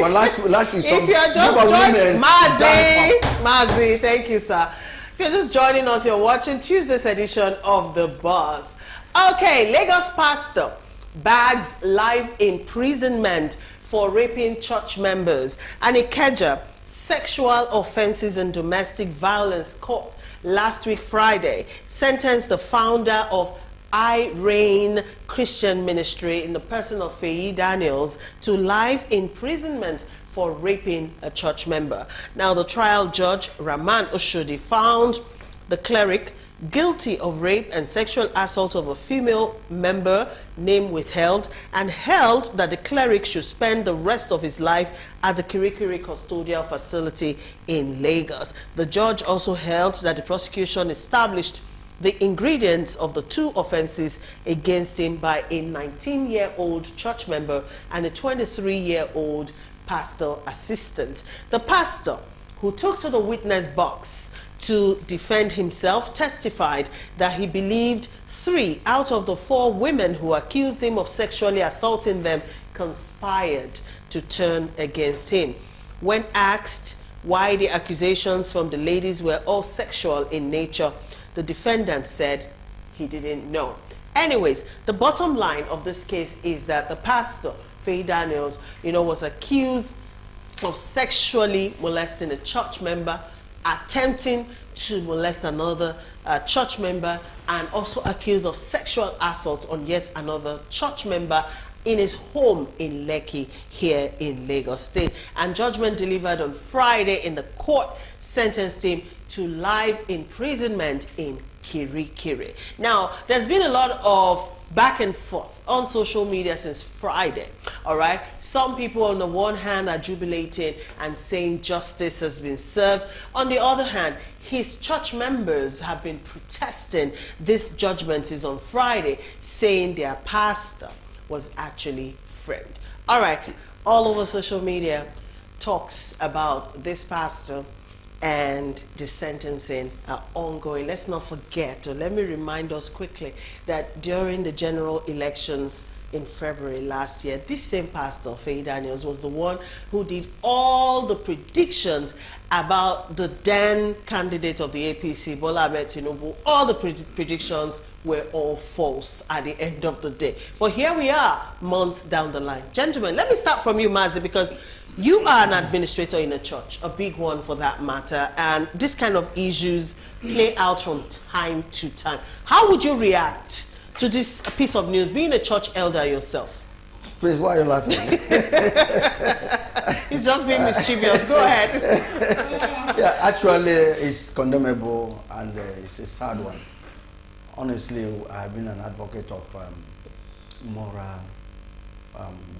But last week, if you're just joining, Mazi, thank you, sir. If you're just joining us, you're watching Tuesday's edition of The Buzz. Okay, Lagos pastor bags life imprisonment for raping church members. And Ikeja, sexual offenses and domestic violence court last week Friday sentenced the founder of I Reign Christian Ministry in the person of Feyi Daniels to life imprisonment for raping a church member. Now, the trial judge, Rahman Oshodi, found the cleric guilty of rape and sexual assault of a female member, name withheld, and held that the cleric should spend the rest of his life at the Kirikiri Custodial Facility in Lagos. The judge also held that the prosecution established the ingredients of the two offenses against him by a 19-year-old church member and a 23-year-old pastor assistant. The pastor, who took to the witness box to defend himself, testified that he believed 3 out of the 4 women who accused him of sexually assaulting them conspired to turn against him. When asked why the accusations from the ladies were all sexual in nature, the defendant said he didn't know. Anyways, the bottom line of this case is that the pastor, Feyi Daniels, was accused of sexually molesting a church member, attempting to molest another church member, and also accused of sexual assault on yet another church member in his home in Lekki here in Lagos State. And judgment delivered on Friday in the court sentenced him to life imprisonment in Kirikiri. Now, there's been a lot of back and forth on social media since Friday, all right? Some people on the one hand are jubilating and saying justice has been served. On the other hand, his church members have been protesting this judgment is on Friday, saying their pastor was actually framed. All right, all over social media talks about this pastor and the sentencing are ongoing. Let's not forget, or let me remind us quickly, that during the general elections in February last year, this same pastor, Feyi Daniels, was the one who did all the predictions about the then candidate of the APC, Bola Ahmed Tinubu. All the predictions were all false at the end of the day. But here we are, months down the line. Gentlemen, let me start from you, Mazi, because you are an administrator in a church, a big one for that matter, and this kind of issues play out from time to time. How would you react to this piece of news, being a church elder yourself? Please, why are you laughing? He's just being mischievous. Go ahead. Yeah, actually, it's condemnable and it's a sad one. Honestly, I've been an advocate of moral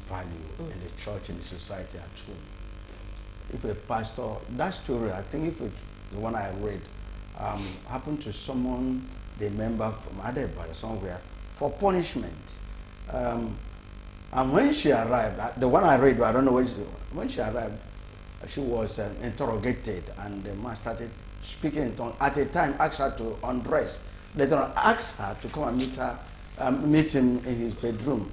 value in the church, in the society at home. If a pastor, that story, I think if it's the one I read, happened to someone, the member from Adebari somewhere, for punishment. And when she arrived, the one I read, I don't know when she arrived, she was interrogated, and the man started speaking in tongues. At a time, asked her to undress. Later on, asked her to come and meet him in his bedroom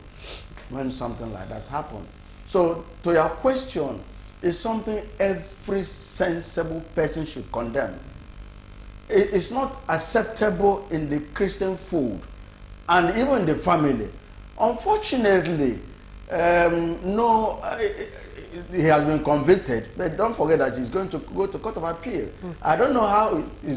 when something like that happened. So, to your question, it's something every sensible person should condemn. It's not acceptable in the Christian fold and even in the family. Unfortunately, he has been convicted, but don't forget that he's going to go to Court of Appeal. I don't know how they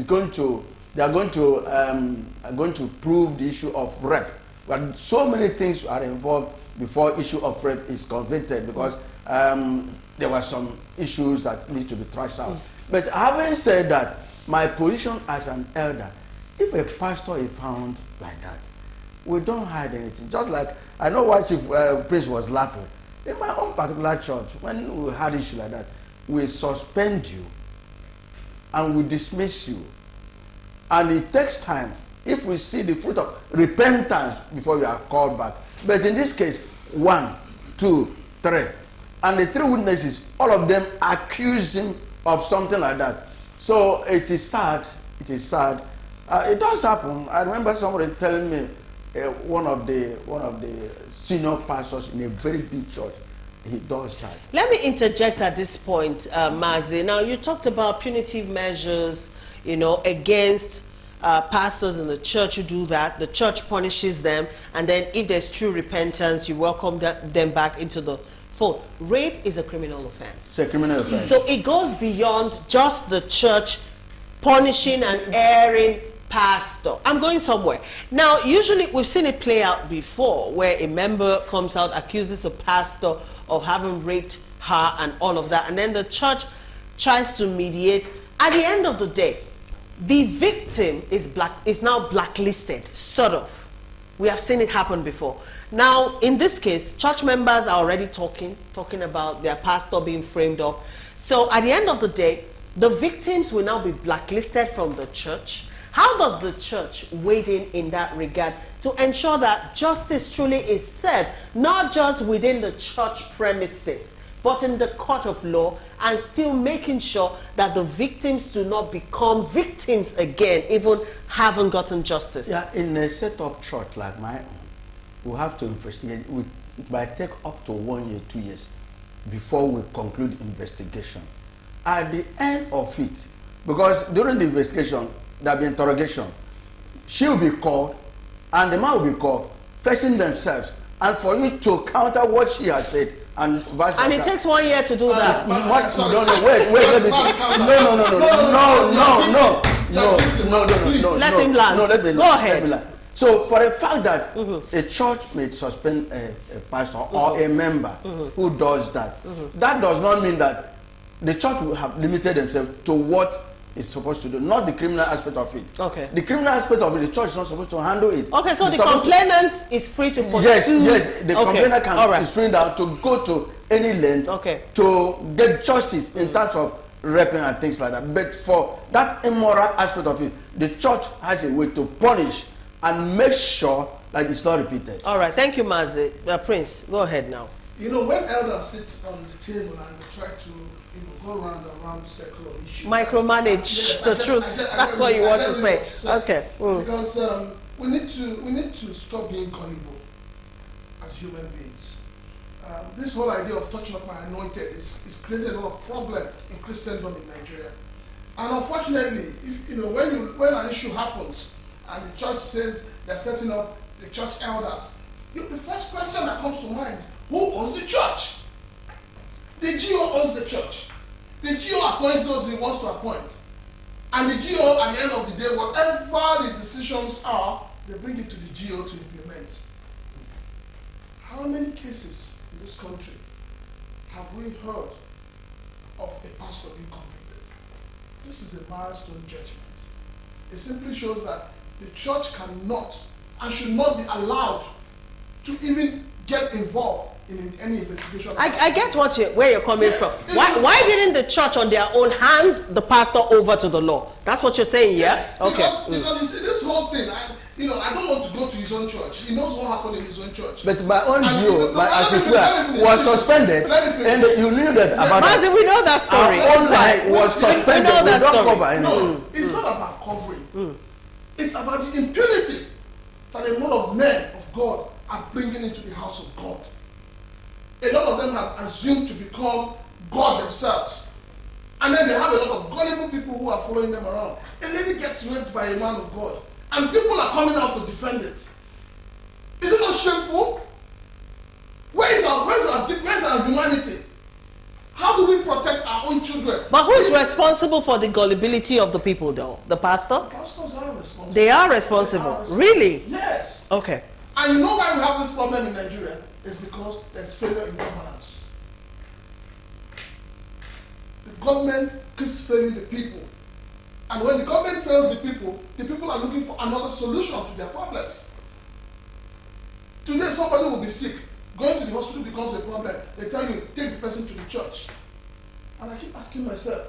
are going to prove the issue of rape. But so many things are involved before issue of rape is convicted, because there were some issues that need to be thrashed out. But having said that, my position as an elder, if a pastor is found like that, we don't hide anything. Just like, I know why Chief Prince was laughing. In my own particular church, when we had issue like that, we suspend you and we dismiss you. And it takes time if we see the fruit of repentance before you are called back. But in this case, 1, 2, 3. And the 3 witnesses, all of them accused him of something like that. So it is sad. It is sad. It does happen. I remember somebody telling me one of the senior pastors in a very big church, he does that. Let me interject at this point, Mazi. Now, you talked about punitive measures, against pastors in the church who do that. The church punishes them, and then if there's true repentance, you welcome them back into the fold. Rape is a criminal offense. It's a criminal offense. So it goes beyond just the church punishing and airing pastor. I'm going somewhere. Now, usually we've seen it play out before, where a member comes out, accuses a pastor of having raped her and all of that, and then the church tries to mediate. At the end of the day, the victim is now blacklisted, sort of. We have seen it happen before. Now, in this case, church members are already talking about their pastor being framed up. So at the end of the day, the victims will now be blacklisted from the church. How does the church wade in that regard to ensure that justice truly is served, not just within the church premises, but in the court of law, and still making sure that the victims do not become victims again, even haven't gotten justice? Yeah, in a set-up church like my own, we have to investigate. It might take up to 1 year, 2 years before we conclude investigation. At the end of it, because during the investigation, there'll be interrogation, she will be called, and the man will be called, facing themselves, and for you to counter what she has said, and vice versa. And it takes 1 year to do that. Wait, let me. No. Let him land. No, let me. Go ahead. So, for the fact that a church may suspend a pastor or a member who does that, that does not mean that the church will have limited themselves to what is supposed to do, not the criminal aspect of it. Okay. The criminal aspect of it, the church is not supposed to handle it. Okay, so the complainant is free to pursue. Yes, the complainant is free now to go to any length to get justice in terms of raping and things like that. But for that immoral aspect of it, the church has a way to punish and make sure that it's not repeated. All right, thank you, Mazi. Prince, go ahead now. When elders sit on the table and they try to go around secular issues. Micromanage the truth. That's what you want to say. Okay. Because we need to stop being gullible as human beings. This whole idea of touching up my anointed is creating a lot of problem in Christendom in Nigeria. And unfortunately, if when an issue happens and the church says they're setting up the church elders, the first question that comes to mind is, who owns the church? The GO owns the church. The GO appoints those he wants to appoint. And the GO, at the end of the day, whatever the decisions are, they bring it to the GO to implement. How many cases in this country have we heard of a pastor being convicted? This is a milestone judgment. It simply shows that the church cannot and should not be allowed to even get involved in any investigation. I get where you're coming from. Why didn't the church on their own hand the pastor over to the law? That's what you're saying, yes? Okay. Because you see, this whole thing, I don't want to go to his own church. He knows what happened in his own church. But my own view, was suspended, and you knew that about Mazi, we know that story. Our own right was suspended. We know that story. No, it's not about covering. It's about the impunity that a lot of men of God are bringing into the house of God. A lot of them have assumed to become God themselves. And then they have a lot of gullible people who are following them around. A lady gets raped by a man of God, and people are coming out to defend it. Is it not shameful? Where's our humanity? How do we protect our own children? But who's responsible for the gullibility of the people, though? The pastor? The pastors are responsible. They are responsible. Really? Yes. Okay. And you know why we have this problem in Nigeria? It's because there's failure in governance. The government keeps failing the people. And when the government fails the people are looking for another solution to their problems. Today, somebody will be sick. Going to the hospital becomes a problem. They tell you, take the person to the church. And I keep asking myself,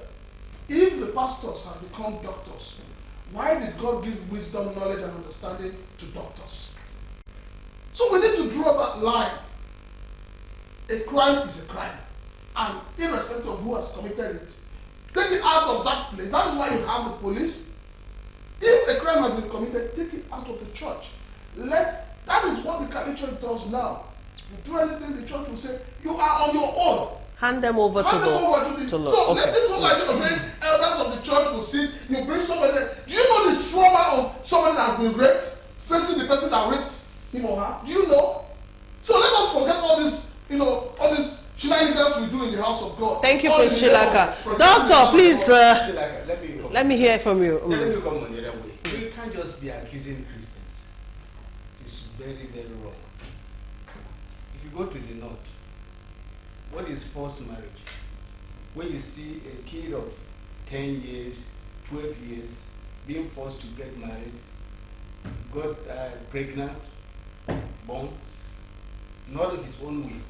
if the pastors have become doctors, why did God give wisdom, knowledge, and understanding to doctors? So we need to draw that line. A crime is a crime. And irrespective of who has committed it, take it out of that place. That is why you have the police. If a crime has been committed, take it out of the church. That is what the Catholic Church does now. You do anything, the church will say, you are on your own. Hand them over to the Lord. So let this whole idea of saying elders of the church will sit, you bring somebody there. Do you know the trauma of somebody that has been raped, facing the person that raped him or her? Do you know? So let us forget all this, all these shenanigans we do in the house of God. Thank you, Prince Shilaka. Doctor, please, let me hear from you. Let me come on the other way. You can't just be accusing Christians. It's very, very wrong. If you go to the north, what is forced marriage? When you see a kid of 10 years, 12 years, being forced to get married, got pregnant, born, not his own will.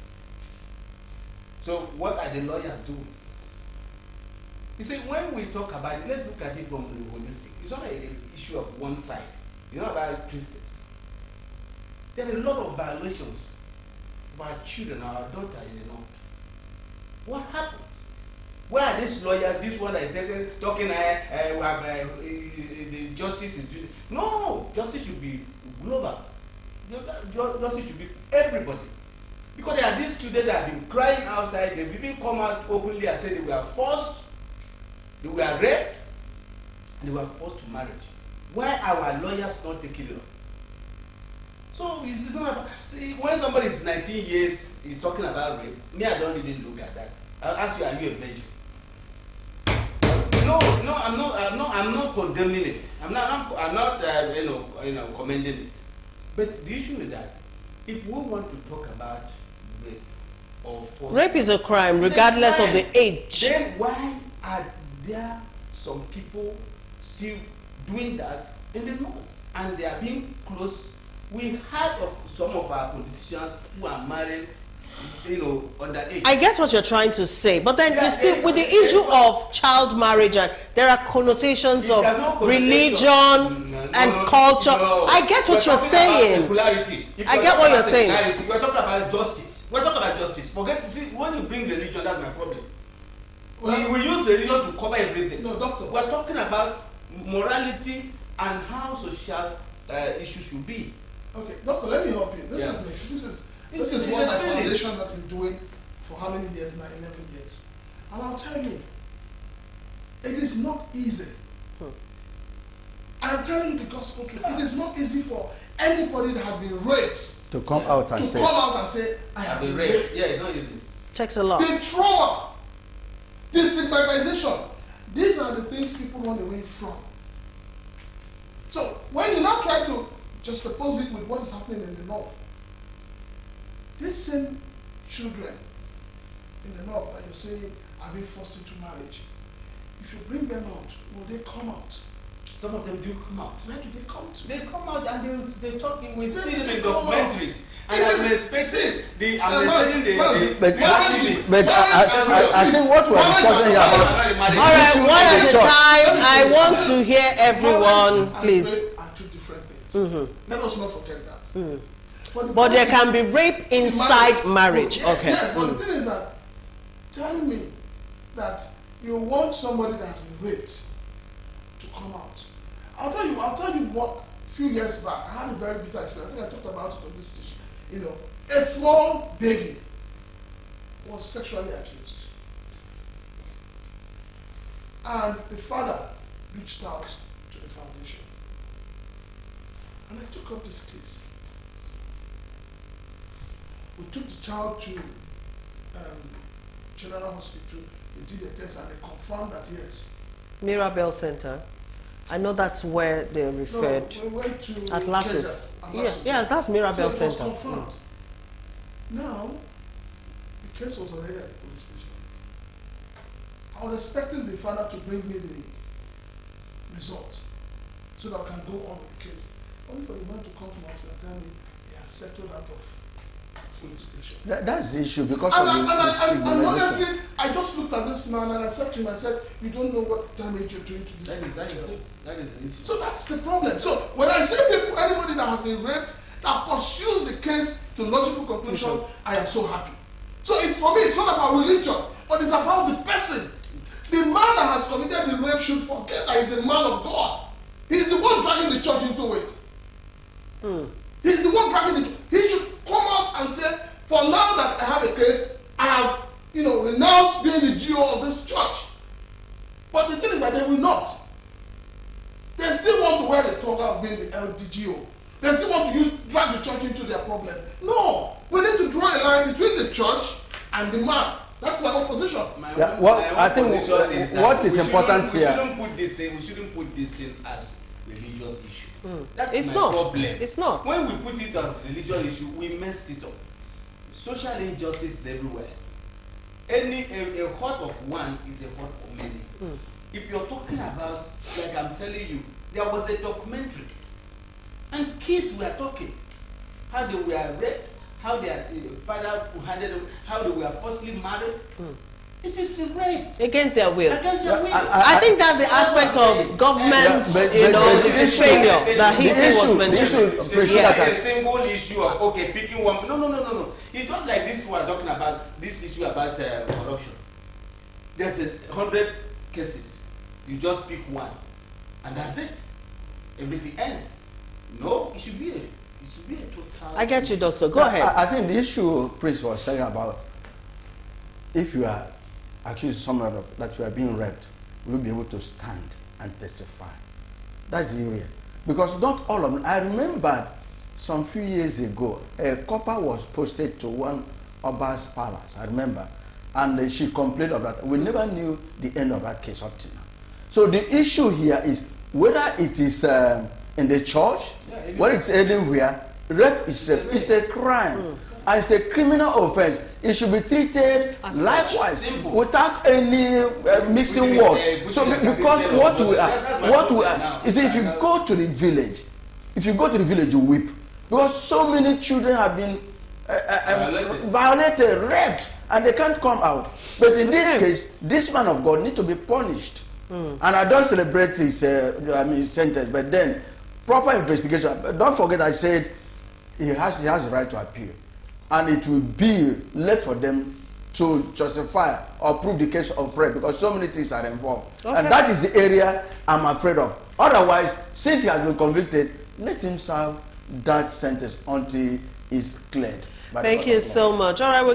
So what are the lawyers doing? You see, when we talk about it, let's look at it from the holistic. It's not an issue of one side. It's not about Christians. There are a lot of violations of our children, our daughter in the north. What happened? Where are these lawyers? This one that is talking, the justice is doing. No, justice should be global. Justice should be for everybody. Because there are these children that have been crying outside. They've even come out openly and said they were forced, they were raped, and they were forced to marriage. Why are our lawyers not taking it up? So it's not about, see, when somebody is 19 years, is talking about rape, me, I don't even look at that. I'll ask you, are you a virgin? No, I'm not condemning it. I'm not commending it. But the issue is that if we want to talk about rape or force, rape is a crime, regardless of the age. Then why are there some people still doing that in the north, and they are being close? We heard of some of our politicians who are married, underage. I get what you're trying to say, but then you see, with the issue of child marriage, and there are connotations of religion and culture. I get what you're saying. I get what you're saying. We're talking about justice. We're talking about justice. See, when you bring religion, that's my problem. Well, we use religion to cover everything. No, doctor. We're talking about morality and how social issues should be. Okay, doctor, let me help you. This is what my foundation has been doing for how many years now? 11 years. And I'll tell you, it is not easy. I'm telling you the gospel truth. It is not easy for anybody that has been raped to come out and say, I have been raped. Yeah, it's not easy. Takes a lot. The trauma, the stigmatization, these are the things people run away from. So when you now try to just oppose it with what is happening in the north, these same children in the north that you're saying are being forced into marriage, if you bring them out, will they come out? Some of them do come out. Where do they come to? They come out and they talk. We see them in documentaries. And I'm expecting the. But I think what we're discussing here about. All right, one at a time. I want to hear everyone, please. Are two different things. Let us not forget that. But there can be rape inside marriage. Okay. Yes, but the thing is that telling me that you want somebody that's been raped to come out. I'll tell you what, a few years back, I had a very bitter experience. I think I talked about it on this station. A small baby was sexually abused. And the father reached out to the foundation. And I took up this case. We took the child to General Hospital. They did a test and they confirmed that yes. Mirabel Center. I know that's where they're referred. No, we went to Atlasis. Yes, that's Mirabel so it was Center. confirmed. Now, the case was already at the police station. I was expecting the father to bring me the result so that I can go on with the case. Only for the man to come to my office and tell me he has settled out of police station. That's the issue because of the and honestly, I just looked at this man and I said to him, I said, you don't know what damage you're doing to this child. That is the issue. So that's the problem. So when I say people, anybody that has been raped, that pursues the case to logical conclusion, I am so happy. So it's for me, it's not about religion, but it's about the person. The man that has committed the rape should forget that he's a man of God. He's the one dragging the church into it. He's the one dragging the church. He should come out and say, For now that I have a case, I have, renounced being the GO of this church. But the thing is that they will not. They still want to wear the toga of being the LDGO. They still want to drag the church into their problem. No, we need to draw a line between the church and the man. That's my own position. I think what is important here. We shouldn't put this in as religious issue. That's It's my not. problem. It's not. When we put it as religious issue, we messed it up. Social injustice is everywhere. A hurt of one is a hurt for many. If you're talking about, like I'm telling you, there was a documentary, and kids were talking how they were raped, how their father handed them, how they were forcibly married. It is rape against their will. Against their will. I think that's the aspect of government, the failure that he was mentioning. A single issue of picking one. No. It's just like this we are talking about, this issue about corruption. There's 100 cases. You just pick one, and that's it. Everything else. No, it should be a total. I get you, Doctor. Go ahead. I think the issue Prince was saying about, if you are accused someone of that you are being raped, will you be able to stand and testify? That's the area. Because not all of them. I remember some few years ago, a copper was posted to one Oba's palace, I remember, and she complained of that. We never knew the end of that case up to now. So the issue here is whether it is in the church, whether it's anywhere, rape is a crime. And it's a criminal offense. It should be treated likewise, without any mixing word. So because what we are, you see, if you go to the village, you weep. Because so many children have been violated, raped, and they can't come out. But in this case, this man of God needs to be punished. And I don't celebrate his sentence, but then proper investigation. Don't forget I said he has the right to appeal. And it will be left for them to justify or prove the case of rape, because so many things are involved. Okay. And that is the area I'm afraid of. Otherwise, since he has been convicted, let him serve that sentence until he's cleared. Thank you so much. All right, we're